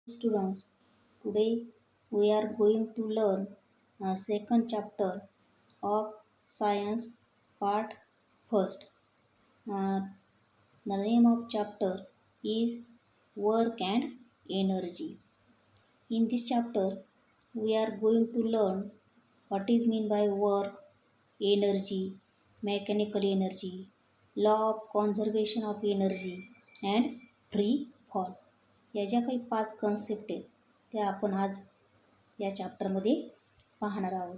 Students, today we are going to learn second chapter of science part first. Uh, the name of chapter is work and energy. In this chapter, we are going to learn what is mean by work, energy, mechanical energy, law of conservation of energy and free fall. या ज्या काही 5 concept आहेत त्या आपण आज या चॅप्टरमध्ये पाहणार आहोत.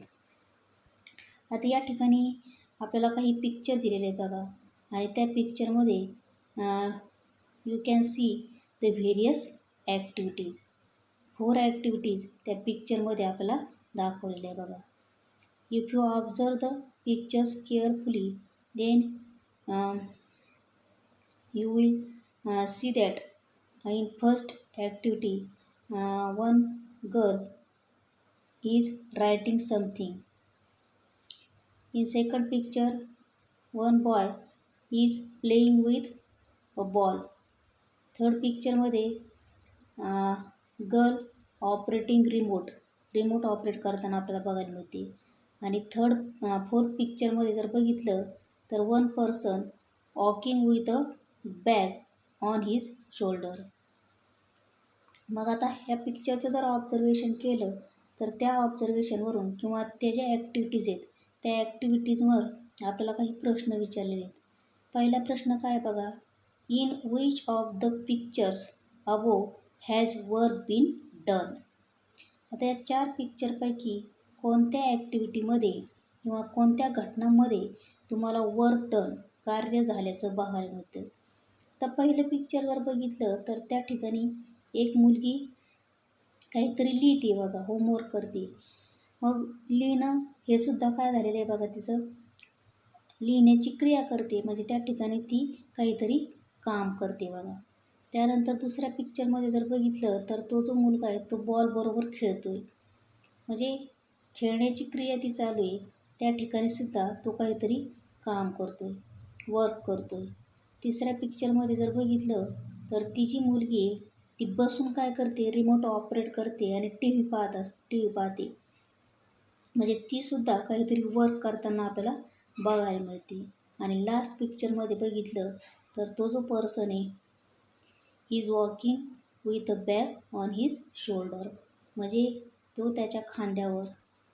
आता या ठिकाणी आपल्याला काही पिक्चर दिलेले आहेत बघा, आणि त्या पिक्चरमध्ये you can see the various activities. 4 activities त्या पिक्चरमध्ये आपल्याला दाखवलेल्या आहे बघा. If you observe the pictures carefully then you will see that in first activity one girl is writing something. In second picture one boy is playing with a ball. Third picture मध्ये girl operating remote operate करताना आपल्याला बघायला मिळते. आणि fourth पिक्चरमध्ये जर बघितलं तर one person walking with a bag on his shoulder. मग आता ह्या पिक्चरचं जर ऑब्झर्वेशन केलं तर त्या ऑब्झर्वेशनवरून किंवा त्या ज्या ॲक्टिव्हिटीज आहेत त्या ॲक्टिव्हिटीजवर आपल्याला काही प्रश्न विचारलेले आहेत. पहिला प्रश्न काय बघा, in which of the pictures above has work been done. आता या 4 पिक्चरपैकी कोणत्या ॲक्टिव्हिटीमध्ये किंवा कोणत्या घटनांमध्ये तुम्हाला वर्क डन कार्य झाल्याचं बघायला मिळतं. तर पहिलं पिक्चर जर बघितलं तर त्या ठिकाणी एक मुलगी काहीतरी लिहिते बघा, होमवर्क करते. मग लिहिणं हे सुद्धा काय झालेलं आहे बघा, तिचं लिहिण्याची क्रिया करते, म्हणजे त्या ठिकाणी ती काहीतरी काम करते बघा. त्यानंतर दुसऱ्या पिक्चरमध्ये जर बघितलं तर तो जो मुलगा आहे तो बॉल बरोबर खेळतोय, म्हणजे खेळण्याची क्रिया ती चालू आहे. त्या ठिकाणी सुद्धा तो काहीतरी काम करतोय, वर्क करतोय. तिसऱ्या पिक्चरमध्ये जर बघितलं तर ती जी मुलगी आहे ती बसून काय करते, रिमोट ऑपरेट करते आणि टी व्ही पाहते, म्हणजे तीसुद्धा काहीतरी वर्क करताना आपल्याला बघायला मिळते. आणि लास्ट पिक्चरमध्ये बघितलं तर तो जो पर्सन आहे is walking with a bag on his shoulder, म्हणजे तो त्याच्या खांद्यावर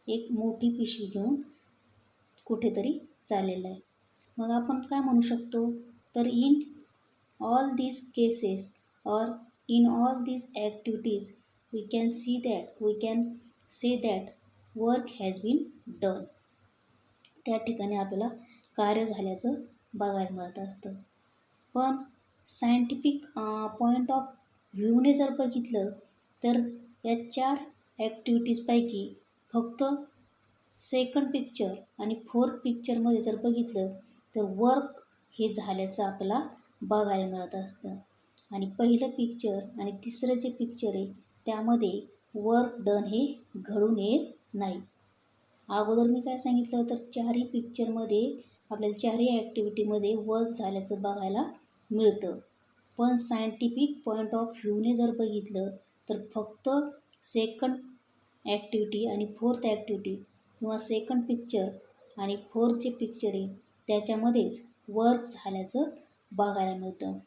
एक मोठी पिशवी घेऊन कुठेतरी चाललेला आहे. मग आपण काय म्हणू शकतो, तर in all these cases or in all these activities we can say that work has been done. त्या ठिकाणी आपल्याला कार्य झाल्याचं बघायला मिळत असतं. पण सायंटिफिक पॉईंट ऑफ व्ह्यूने जर बघितलं तर या 4 ॲक्टिव्हिटीजपैकी फक्त सेकंड पिक्चर आणि फोर्थ पिक्चरमध्ये जर बघितलं तर वर्क हे झाल्याचं आपल्याला बघायला मिळत असतं. आणि पहिलं पिक्चर आणि तिसरं जे पिक्चर आहे त्यामध्ये वर्क डन हे घडून येत नाही. अगोदर मी काय सांगितलं तर 4ही पिक्चरमध्ये आपल्याला 4ही ॲक्टिव्हिटीमध्ये वर्क झाल्याचं बघायला मिळतं. पण सायंटिफिक पॉईंट ऑफ व्ह्यूने जर बघितलं तर फक्त सेकंड ॲक्टिव्हिटी आणि फोर्थ ॲक्टिव्हिटी किंवा सेकंड पिक्चर आणि फोर्थ जे पिक्चर आहे त्याच्यामध्येच वर्क झाल्याचं बघायला मिळतं.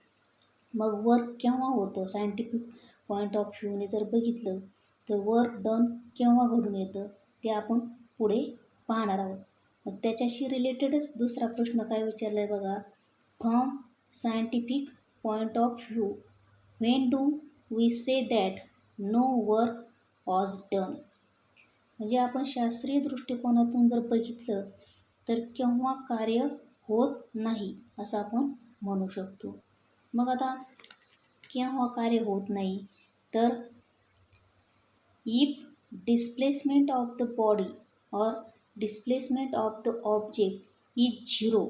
मग वर्क केव्हा होतं, सायंटिफिक पॉईंट ऑफ व्ह्यूने जर बघितलं तर वर्क डन केव्हा घडून येतं ते आपण पुढे पाहणार आहोत. मग त्याच्याशी रिलेटेडच दुसरा प्रश्न काय विचारला आहे बघा, from scientific point of view when do we say that no work was done. म्हणजे आपण शास्त्रीय दृष्टिकोनातून जर बघितलं तर केव्हा कार्य होत नाही असं आपण म्हणू शकतो. मग आता केव्हा कार्य होत नाही, तर if displacement of the body or displacement of the object is 0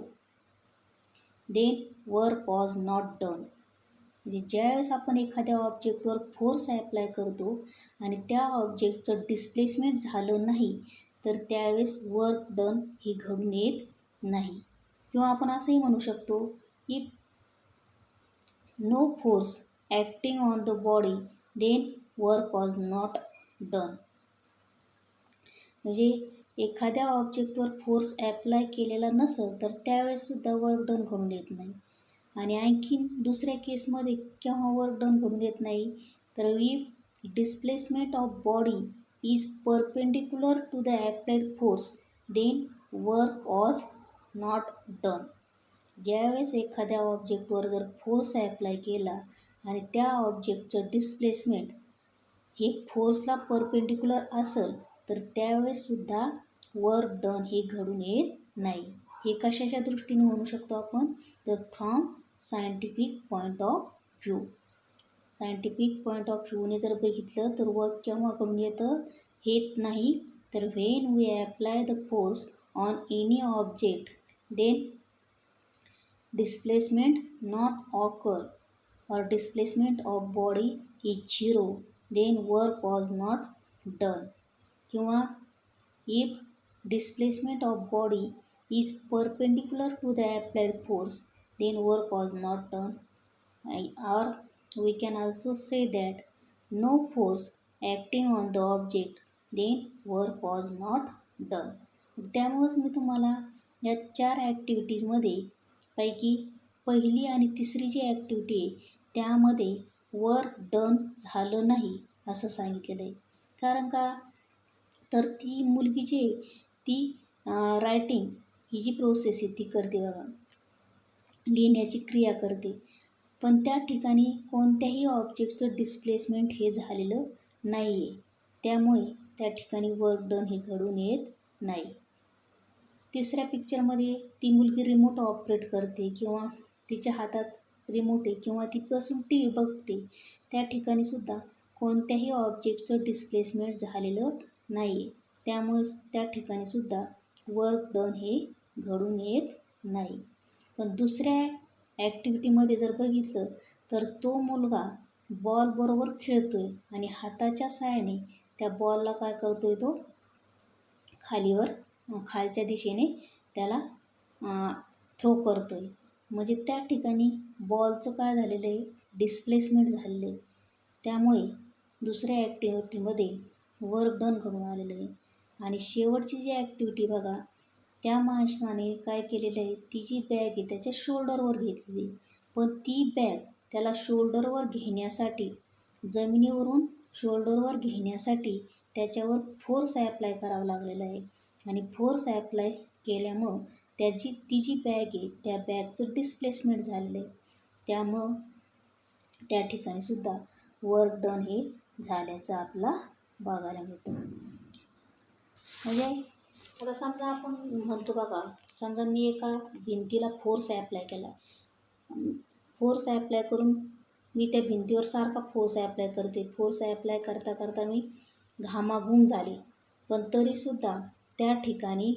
then work was not done. म्हणजे ज्यावेळेस आपण एखाद्या ऑब्जेक्टवर फोर्स ॲप्लाय करतो आणि त्या ऑब्जेक्टचं डिस्प्लेसमेंट झालं नाही तर त्यावेळेस वर्क डन हे घडून येत नाही. किंवा आपण असंही म्हणू शकतो, if no force acting on the body then work was not done. म्हणजे एखाद्या ऑब्जेक्टवर फोर्स ॲप्लाय केलेला नसेल तर त्यावेळेससुद्धा वर्क डन घडून येत नाही. आणि आणखीन दुसऱ्या केसमध्ये केव्हा वर्क डन घडून येत नाही, तर if displacement of body is perpendicular to the applied force then work was not done. ज्यावेळेस एखाद्या ऑब्जेक्टवर जर फोर्स ॲप्लाय केला आणि त्या ऑब्जेक्टचं डिस्प्लेसमेंट हे फोर्सला परपेंडिक्युलर असेल तर त्यावेळेससुद्धा वर्क डन हे घडून येत नाही. हे कशाच्या दृष्टीने म्हणू शकतो आपण, तर from scientific point of view. Scientific point of व्ह्यूने जर बघितलं तर वर्क केव्हा घडून येत नाही, तर when we apply the force on any object then displacement not occur or displacement of body is zero then work was not done. किंवा if displacement of body is perpendicular to the applied force then work was not done. Or we can also say that no force acting on the object then work was not done. त्यामुळेच मी तुम्हाला या 4 ॲक्टिव्हिटीजमध्ये पैकी पहिली आणि तिसरी जी activity आहे त्यामध्ये work done झालं नाही असं सांगितलेलं आहे. कारण का, तर ती मुलगी जी आहे ती रायटिंग ही जी प्रोसेस आहे ती करते बघा, लिहिण्याची क्रिया करते, पण त्या ठिकाणी कोणत्याही ऑब्जेक्टचं डिस्प्लेसमेंट हे झालेलं नाही आहे. त्यामुळे त्या ठिकाणी वर्क डन हे घडून येत नाही. तिसऱ्या पिक्चरमध्ये ती मुलगी रिमोट ऑपरेट करते किंवा तिच्या हातात रिमोट आहे किंवा ती बसून टी व्ही बघते, त्या ठिकाणीसुद्धा कोणत्याही ऑब्जेक्टचं डिस्प्लेसमेंट झालेलं नाही आहे. त्यामुळे त्या ठिकाणीसुद्धा वर्क डन हे घडून येत नाही. पण दुसऱ्या ॲक्टिव्हिटीमध्ये जर बघितलं तर तो मुलगा बॉलबरोबर खेळतो आहे आणि हाताच्या सहाय्याने त्या बॉलला काय करतो आहे, तो खालच्या दिशेने त्याला थ्रो करतो आहे. म्हणजे त्या ठिकाणी बॉलचं काय झालेलं आहे, डिस्प्लेसमेंट झालेलं आहे. त्यामुळे दुसऱ्या ॲक्टिव्हिटीमध्ये वर्क डन घडून आलेलं आहे. आणि शेवटची जी ॲक्टिव्हिटी बघा, त्या माणसाने काय केलेलं आहे, ती जी बॅग आहे त्याच्या शोल्डरवर घेतलेली, पण ती बॅग त्याला शोल्डरवर घेण्यासाठी, जमिनीवरून शोल्डरवर घेण्यासाठी त्याच्यावर फोर्स ॲप्लाय करावा लागलेला आहे. आणि फोर्स ॲप्लाय केल्यामुळं ती जी बॅग आहे त्या बॅगचं डिस्प्लेसमेंट झालेलं आहे. त्यामुळं त्या ठिकाणीसुद्धा वर्क डन हे झाल्याचं आपला बघायला मिळतं. म्हणजे आता समजा आपण म्हणतो बघा, समजा मी एका भिंतीला फोर्स ॲप्लाय केला, फोर्स ॲप्लाय करून मी त्या भिंतीवर सारखा फोर्स ॲप्लाय करते, फोर्स ॲप्लाय करता करता मी घामाघूम झाले, पण तरीसुद्धा त्या ठिकाणी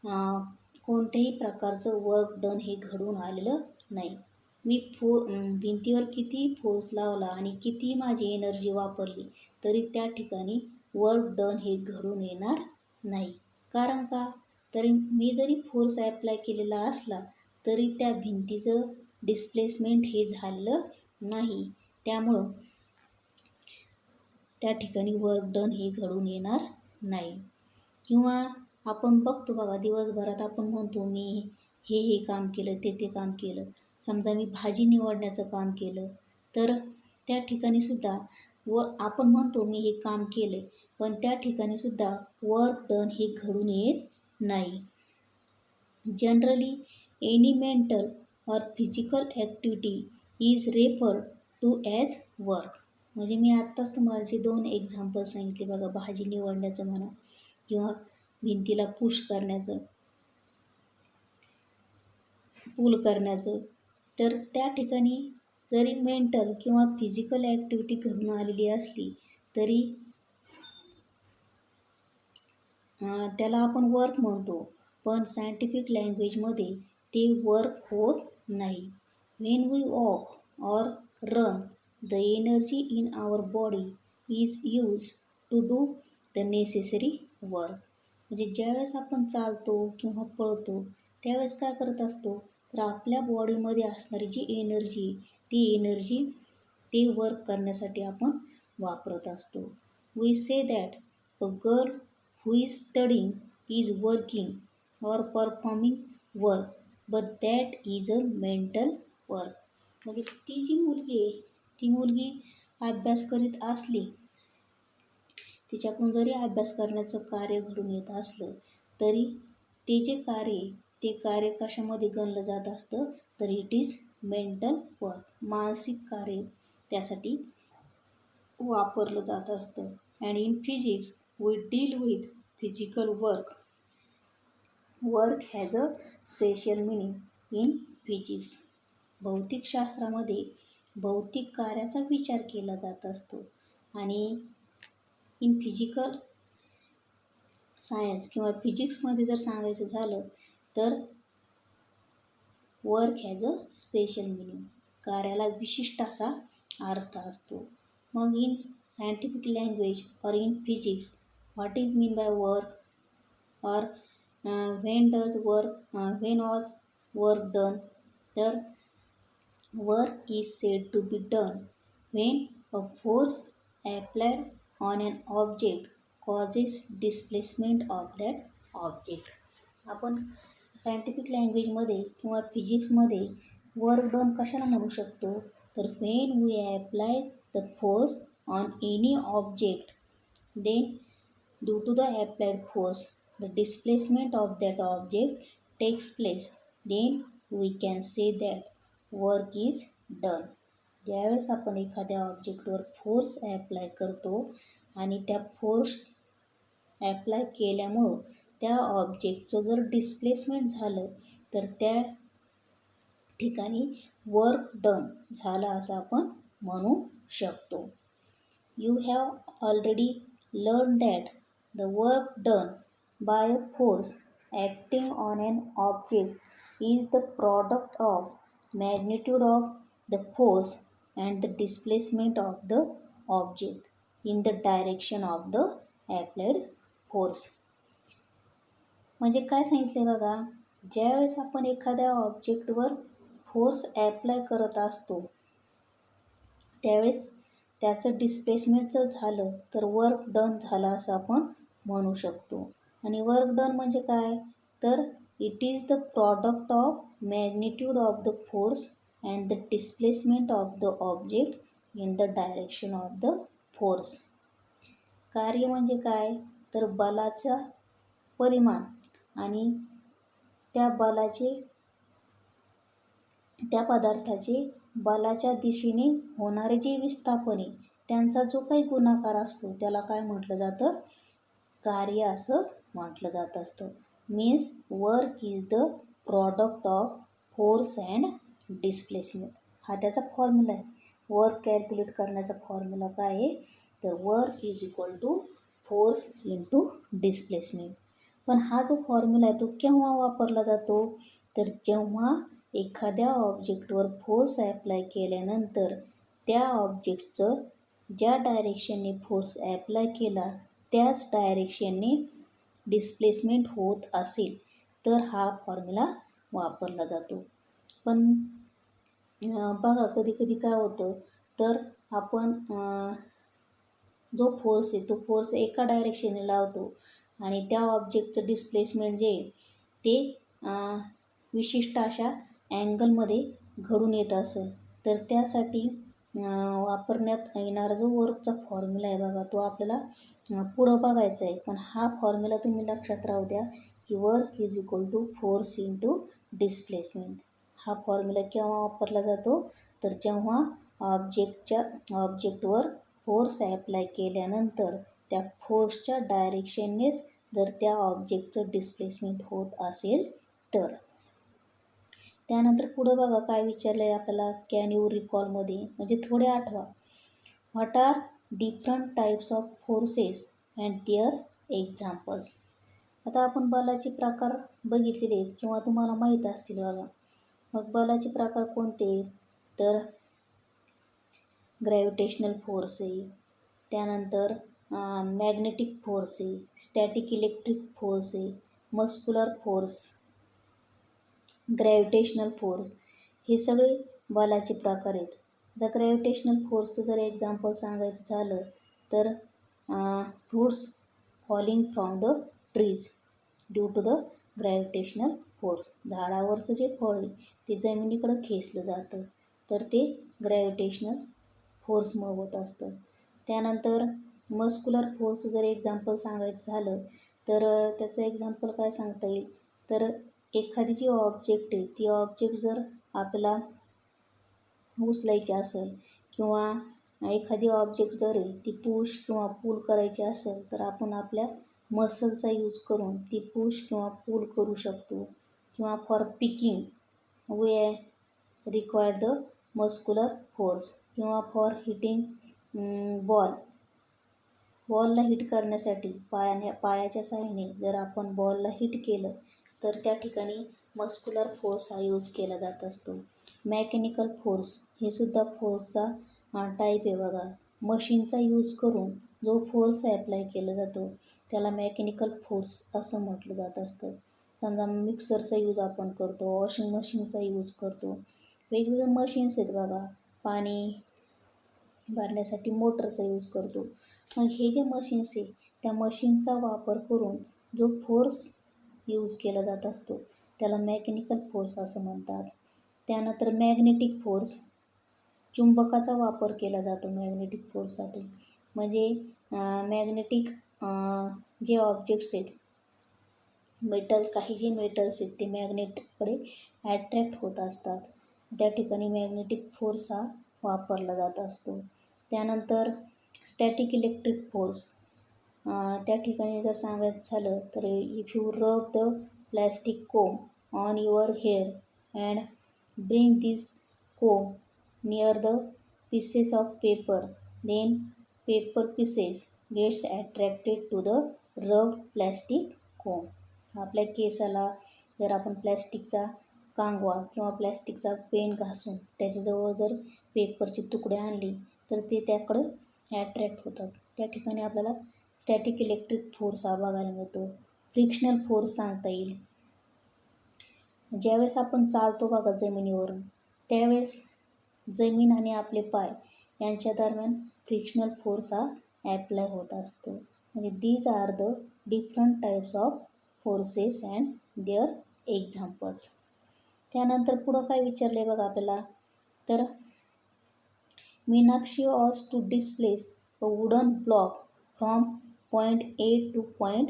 कोणत्याही प्रकारचं वर्क डन हे घडून आलेलं नाही. मी भिंतीवर किती फोर्स लावला आणि किती माझी एनर्जी वापरली तरी त्या ठिकाणी वर्क डन हे घडून येणार नाही. कारण का, तरी मी जरी फोर्स ॲप्लाय केलेला असला तरी त्या भिंतीचं डिस्प्लेसमेंट हे झालं नाही. त्यामुळं त्या ठिकाणी वर्क डन हे घडून येणार नाही. किंवा आपण बघतो बघा, दिवसभरात आपण म्हणतो मी हे काम केलं, ते काम केलं. समजा मी भाजी निवडण्याचं काम केलं तर त्या ठिकाणीसुद्धा आपण म्हणतो मी हे काम केलं, पण त्या ठिकाणीसुद्धा वर्क डन हे घडून येत नाही. जनरली एनी मेंटल और physical activity is referred to as work. म्हणजे मी आत्ताच तुम्हाला जे 2 एक्झाम्पल सांगितले बघा, भाजी निवडण्याचं म्हणा किंवा भिंतीला पूल करण्याचं, तर त्या ठिकाणी जरी मेंटल किंवा फिजिकल ॲक्टिव्हिटी घडून आलेली असली तरी त्याला आपण वर्क म्हणतो, पण सायंटिफिक लँग्वेजमध्ये ते वर्क होत नाही. When we walk or run the energy in our body is used to do the necessary work. म्हणजे ज्यावेळेस आपण चालतो किंवा पळतो त्यावेळेस काय करत असतो, तर आपल्या बॉडीमध्ये असणारी जी एनर्जी, ती एनर्जी ते वर्क करण्यासाठी आपण वापरत असतो. We say that a girl who is studying is working or performing work but that is a mental work. म्हणजे ती जी मुलगी आहे ती मुलगी अभ्यास करीत असली, तिच्याकडून जरी अभ्यास करण्याचं कार्य घडून येत असलं तरी ते जे कार्य आहे ते कार्य कशामध्ये गणलं जात असतं, तर इट इज मेंटल वर्क, मानसिक कार्य त्यासाठी वापरलं जात असतं. And in physics we deal with physical work. Work has a special meaning in physics. भौतिकशास्त्रामध्ये भौतिक कार्याचा विचार केला जात असतो आणि इन फिजिकल सायन्स किंवा फिजिक्समध्ये जर सांगायचं झालं तर work has a special meaning, कार्याला विशिष्ट असा अर्थ असतो. मग इन सायंटिफिक लँग्वेज और in physics what is mean by work और when was work done, तर work is said to be done when a force applied on an object causes displacement of that object. आपण scientific लँग्वेजमध्ये किंवा फिजिक्समध्ये work done कशाला म्हणू शकतो, तर when we apply the force on any object, then due to the applied force the displacement of that object takes place, then we can say that work is done. ज्यावेळेस आपण एखाद्या ऑब्जेक्टवर force apply करतो आणि त्या force apply केल्यामुळं त्या ऑब्जेक्टचं जर displacement झालं तर त्या ठिकाणी वर्क डन झालं असं आपण म्हणू शकतो. You have already learn that the work done by a force acting on an object is the product of magnitude of the force and the displacement of the object in the direction of the applied force. म्हणजे काय सांगितलं बघा, ज्यावेळेस आपण एखाद्या ऑब्जेक्टवर force apply करत असतो त्यावेळेस त्याचं डिस्प्लेसमेंट जर झालं तर वर्क डन झालं असं आपण म्हणू शकतो. आणि वर्क डन म्हणजे काय, तर it is the product of magnitude of the force and the displacement of the object in the direction of the force. कार्य म्हणजे काय, तर बलाचा परिमाण आणि त्या पदार्थाचे बलाच्या दिशेने होणारे जे विस्थापन आहे त्यांचा जो काही गुणाकार असतो त्याला काय म्हटलं जातं, कार्य असं म्हटलं जात असतं. Means work is the product of force and displacement. हा त्याचा फॉर्म्युला आहे. वर्क कॅल्क्युलेट करण्याचा फॉर्म्युला काय आहे, तर work is equal to force into displacement. पण हा जो फॉर्म्युला आहे तो केव्हा वापरला जातो, तर जेव्हा एखाद्या ऑब्जेक्टवर फोर्स ॲप्लाय केल्यानंतर त्या ऑब्जेक्टचं ज्या डायरेक्शनने फोर्स ॲप्लाय केला त्याच डायरेक्शनने डिस्प्लेसमेंट होत असेल तर हा फॉर्म्युला वापरला जातो. पण बघा कधी कधी काय होतं, तर आपण जो फोर्स आहे तो फोर्स एका डायरेक्शनने लावतो आणि त्या ऑब्जेक्टचं डिस्प्लेसमेंट जे ते विशिष्ट अशा अँगलमध्ये घडून येत असेल तर त्यासाठी वापरण्यात येणारा जो वर्कचा फॉर्म्युला आहे बघा तो आपल्याला पुढं बघायचा आहे. पण हा फॉर्म्युला तुम्ही लक्षात राहू द्या की work is equal to force into displacement. हा फॉर्म्युला केव्हा वापरला जातो, तर जेव्हा ऑब्जेक्टवर फोर्स ॲप्लाय केल्यानंतर त्या फोर्सच्या डायरेक्शननेच जर त्या ऑब्जेक्टचं डिस्प्लेसमेंट होत असेल तर. त्यानंतर पुढं बघा काय विचारलं आहे आपल्याला कॅन यू रिकॉलमध्ये, म्हणजे थोडे आठवा. What are different types of forces and their examples. आता आपण बलाचे प्रकार बघितलेले आहेत किंवा तुम्हाला माहीत असतील बघा. मग बलाचे प्रकार कोणते, तर ग्रॅव्हिटेशनल फोर्स आहे, त्यानंतर मॅग्नेटिक फोर्स आहे, स्टॅटिक इलेक्ट्रिक फोर्स आहे, मस्क्युलर फोर्स, ग्रॅव्हिटेशनल फोर्स, हे सगळे बलाचे प्रकार आहेत. आता ग्रॅव्हिटेशनल फोर्सचं जर एक्झाम्पल सांगायचं झालं तर fruits falling from the trees due to the gravitational force. झाडावरचं जे फळ आहे ते जमिनीकडं खेचलं जातं, तर ते ग्रॅव्हिटेशनल फोर्समुळे होत असतं. त्यानंतर मस्क्युलर फोर्स जर एक्झाम्पल सांगायचं झालं तर त्याचं एक्झाम्पल काय सांगता येईल, तर एखादी जी ऑब्जेक्ट आहे ती ऑब्जेक्ट जर आपल्याला उचलायची असेल किंवा एखादी ऑब्जेक्ट जर आहे ती पुश किंवा पुल करायची असेल तर आपण आपल्या मसलचा यूज करून ती पुश किंवा पुल करू शकतो. किंवा for picking we required the muscular force. किंवा फॉर हिटिंग बॉलला हिट करण्यासाठी पायाच्या सहाय्याने जर आपण बॉलला हिट केलं तर त्या ठिकाणी मस्क्युलर फोर्स हा यूज केला जात असतो. मेकॅनिकल फोर्स हे सुद्धा फोर्सचा टाईप आहे बघा. मशीनचा यूज करून जो फोर्स ॲप्लाय केला जातो त्याला मेकॅनिकल फोर्स असं म्हटलं जात असतं. समजा मिक्सरचा यूज आपण करतो, वॉशिंग मशीनचा यूज करतो, वेगवेगळे मशीन्स आहेत बघा. पाणी भरण्यासाठी मोटरचा यूज करतो. मग हे जे मशीन्स आहे त्या मशीनचा वापर करून जो फोर्स यूज केला जात असतो त्याला मेकॅनिकल फोर्स असं म्हणतात. त्यानंतर मॅग्नेटिक फोर्स, चुंबकाचा वापर केला जातो मॅग्नेटिक फोर्ससाठी. म्हणजे मॅग्नेटिक जे ऑब्जेक्ट्स आहेत काही जे मेटल्स आहेत ते मॅग्नेटकडे ॲट्रॅक्ट होत असतात, त्या ठिकाणी मॅग्नेटिक फोर्स हा वापरला जात असतो. त्यानंतर स्टॅटिक इलेक्ट्रिक फोर्स, त्या ठिकाणी जर सांगायचं झालं तर if you rub the plastic comb on your hair and bring this comb near the pieces of paper, then paper pieces gets attracted to the rubbed plastic comb. आपल्या केसाला जर आपण प्लॅस्टिकचा कांगवा किंवा प्लॅस्टिकचा पेन घासून त्याच्याजवळ जर पेपरची तुकडे आणली तर ते त्याकडं ॲट्रॅक्ट होतात. त्या ठिकाणी आपल्याला स्टॅटिक इलेक्ट्रिक फोर्स हा बघायला मिळतो. फ्रिक्शनल फोर्स सांगता येईल. ज्यावेळेस आपण चालतो बघा जमिनीवरून त्यावेळेस जमीन आणि आपले पाय यांच्या दरम्यान फ्रिक्शनल फोर्स हा ॲप्लाय होत असतो. म्हणजे these are the different types of forces and their examples. त्यानंतर पुढं काय विचारलं आहे बघा आपल्याला, तर Meenakshi was to displace a wooden block from point A to point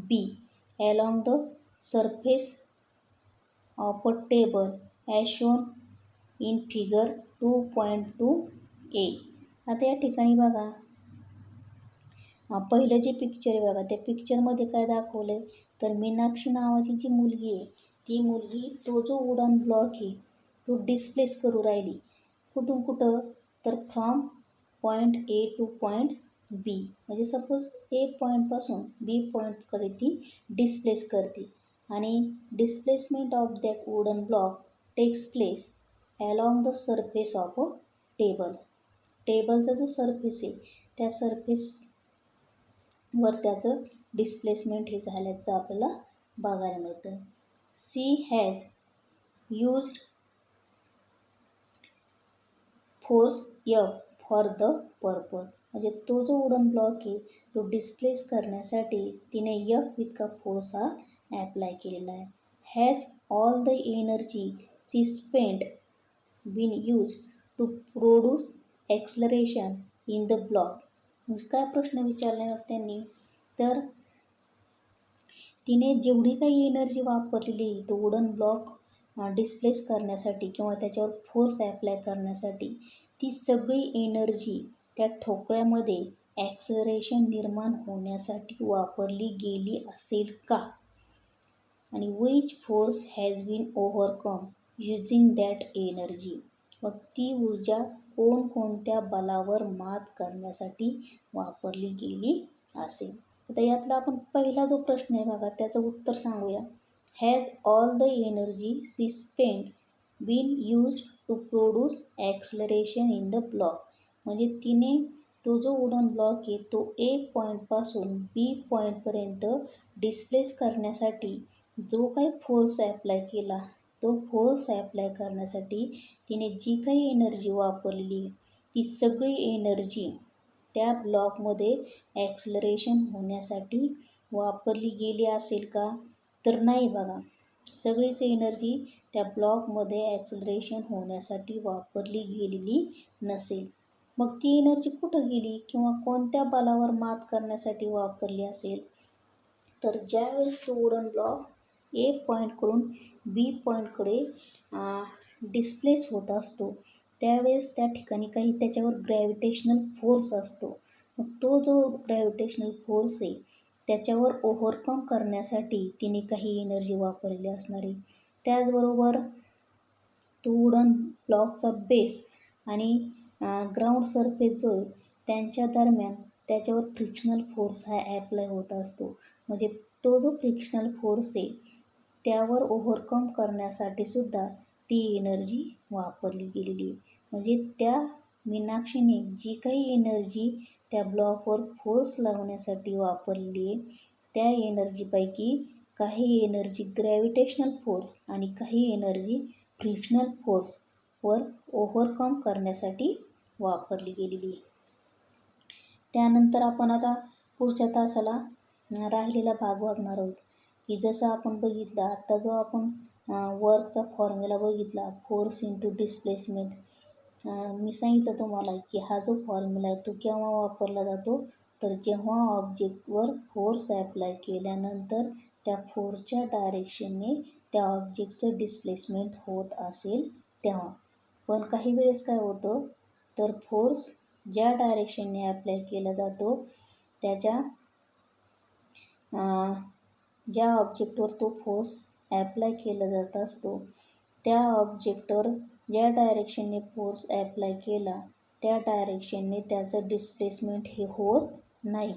B along the surface of a table as shown in figure 2.2a. आता या ठिकाणी बघा पहिलं जे पिक्चर आहे बघा त्या पिक्चरमध्ये काय दाखवलं आहे, तर मीनाक्षी नावाची जी मुलगी आहे ती मुलगी तो जो वुडन ब्लॉक आहे तो डिस्प्लेस करू राहिली. कुठून कुठं, तर from point A to point B. म्हणजे सपोज A पॉईंटपासून B पॉईंटकडे ती डिस्प्लेस करते आणि displacement of that wooden block takes place along the surface of a table. टेबलचा जो सरफेस आहे त्या सरफेसवर त्याचं डिस्प्लेसमेंट हे झाल्याचं आपल्याला बघायला मिळतं. She has used force F for the purpose. म्हणजे तो जो वुडन ब्लॉक आहे तो डिस्प्लेस करण्यासाठी तिने F इतका फोर्स हा ॲप्लाय केलेला आहे. Has all the energy she spent been use to produce acceleration in the block. म्हणजे काय प्रश्न विचारला आहे त्यांनी, तर तिने जेवढी काही एनर्जी वापरलेली तो वुडन ब्लॉक डिस्प्लेस करण्यासाठी किंवा त्याच्यावर फोर्स ॲप्लाय करण्यासाठी ती सगळी एनर्जी त्या ठोकळ्यामध्ये ॲक्सलरेशन निर्माण होण्यासाठी वापरली गेली असेल का, आणि which force has been overcome using that energy. मग ती ऊर्जा कोणकोणत्या बलावर मात करण्यासाठी वापरली गेली असेल. आता यातला आपण पहिला जो प्रश्न आहे बघा त्याचं उत्तर सांगूया. Has all the energy she spent been used to produce acceleration in the block. म्हणजे तिने तो जो वुडन ब्लॉक आहे तो A पॉईंटपासून B पॉईंटपर्यंत डिस्प्लेस करण्यासाठी जो काही फोर्स ॲप्लाय केला तो फोर्स ॲप्लाय करण्यासाठी तिने जी काही एनर्जी वापरलेली ती सगळी एनर्जी त्या ब्लॉकमध्ये ॲक्सलरेशन होण्यासाठी वापरली गेली असेल का? तर नाही बघा. सगळीच एनर्जी त्या ब्लॉकमध्ये ॲक्सलरेशन होण्यासाठी वापरली गेलेली नसेल. मग ती एनर्जी कुठं गेली किंवा कोणत्या बलावर मात करण्यासाठी वापरली असेल? तर ज्यावेळेस तो वुडन ब्लॉक ए पॉईंटकडून बी पॉईंटकडे डिस्प्लेस होत असतो, त्यावेळेस त्या ठिकाणी काही त्याच्यावर ग्रॅव्हिटेशनल फोर्स असतो. मग तो जो ग्रॅव्हिटेशनल फोर्स आहे त्याच्यावर ओव्हरकम करण्यासाठी तिने काही एनर्जी वापरलेली असणार आहे. त्याचबरोबर तो वुडन ब्लॉकचा बेस आणि ग्राउंड सरफेस जो आहे त्यांच्या दरम्यान त्याच्यावर फ्रिक्शनल फोर्स हा ॲप्लाय होत असतो. म्हणजे तो जो फ्रिक्शनल फोर्स आहे त्यावर ओव्हरकम करण्यासाठी सुद्धा ती एनर्जी वापरली गेलेली आहे. म्हणजे त्या मीनाक्षीने जी काही एनर्जी त्या ब्लॉकवर फोर्स लावण्यासाठी वापरली आहे त्या एनर्जीपैकी काही एनर्जी ग्रॅव्हिटेशनल फोर्स आणि काही एनर्जी फ्रिक्शनल फोर्सवर ओव्हरकम करण्यासाठी वापरली गेलेली आहे. त्यानंतर आपण आता पुढच्या तासाला राहिलेला भाग बघणार आहोत, की जसं आपण बघितलं आत्ता जो आपण वर्कचा फॉर्म्युला बघितला फोर्स इंटू डिस्प्लेसमेंट. मी सांगितलं तुम्हाला की हा जो फॉर्म्युला आहे तो केव्हा वापरला जातो? तर जेव्हा ऑब्जेक्टवर फोर्स ॲप्लाय केल्यानंतर त्या फोर्सच्या डायरेक्शनने त्या ऑब्जेक्टचं डिस्प्लेसमेंट होत असेल तेव्हा. पण काही वेळेस काय होतं, तर फोर्स ज्या डायरेक्शनने ॲप्लाय केला जातो त्याच्या ज्या ऑब्जेक्टवर तो फोर्स ॲप्लाय केला जात असतो त्या ऑब्जेक्टवर ज्या डायरेक्शनने फोर्स ॲप्लाय केला त्या डायरेक्शनने त्याचं डिस्प्लेसमेंट हे होत नाही.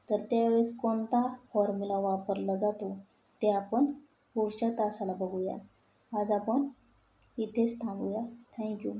तर त्यावेळेस कोणता फॉर्म्युला वापरला जातो ते आपण पुढच्या तासाला बघूया. आज आपण इथेच थांबूया. थँक्यू.